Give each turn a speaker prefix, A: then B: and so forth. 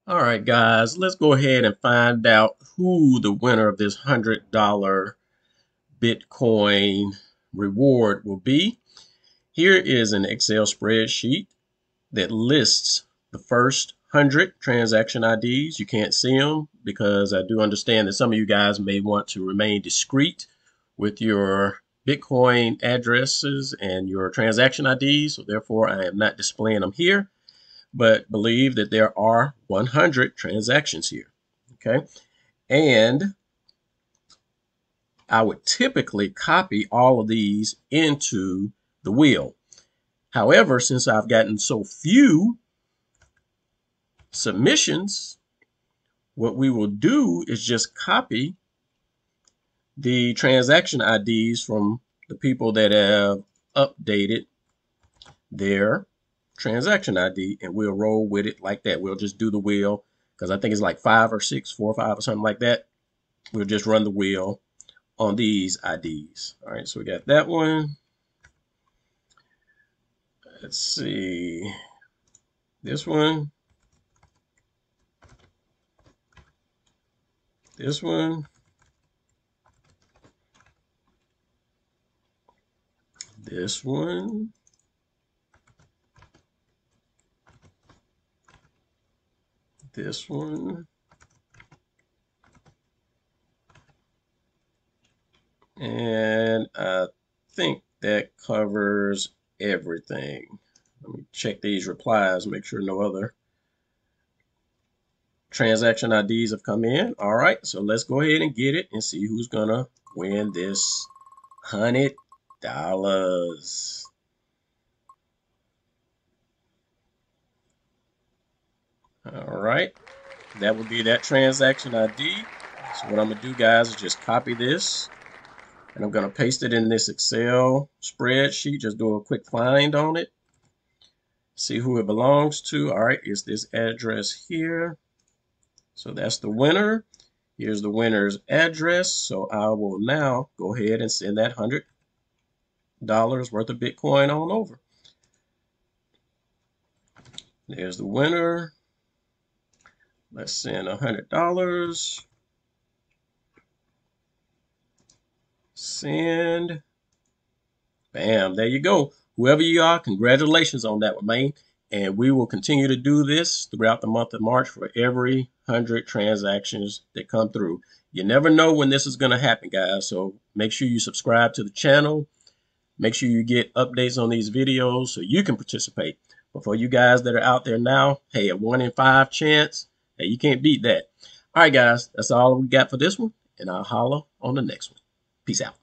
A: All right, guys, let's go ahead and find out who the winner of this $100 Bitcoin reward will be. Here is an Excel spreadsheet that lists the first 100 transaction IDs. You can't see them because I do understand that some of you guys may want to remain discreet with your Bitcoin addresses and your transaction IDs. So therefore, I am not displaying them here, but believe that there are 100 transactions here. Okay. And I would typically copy all of these into the wheel. However, since I've gotten so few submissions, what we will do is just copy the transaction IDs from the people that have updated their transaction ID, and we'll roll with it like that. We'll just do the wheel because I think it's like 5 or 6, 4 or 5 or something like that. We'll just run the wheel on these IDs. All right, so we got that one. Let's see. This one. This one. This one. This one. And I think that covers everything. Let me check these replies, make sure no other transaction IDs have come in. All right, so let's go ahead and get it and see who's gonna win this $100. All right, that would be that transaction ID. So what I'm gonna do, guys, is just copy this and I'm gonna paste it in this Excel spreadsheet. Just do a quick find on it. See who it belongs to. All right, it's this address here. So that's the winner. Here's the winner's address. So I will now go ahead and send that $100 worth of Bitcoin on over. There's the winner. Let's send $100. Send. Bam, there you go. Whoever you are, congratulations on that one, man. And we will continue to do this throughout the month of March for every 100 transactions that come through. You never know when this is going to happen, guys. So make sure you subscribe to the channel. Make sure you get updates on these videos so you can participate. But for you guys that are out there now, hey, a 1 in 5 chance, hey, you can't beat that. All right, guys, that's all we got for this one. And I'll holler on the next one. Peace out.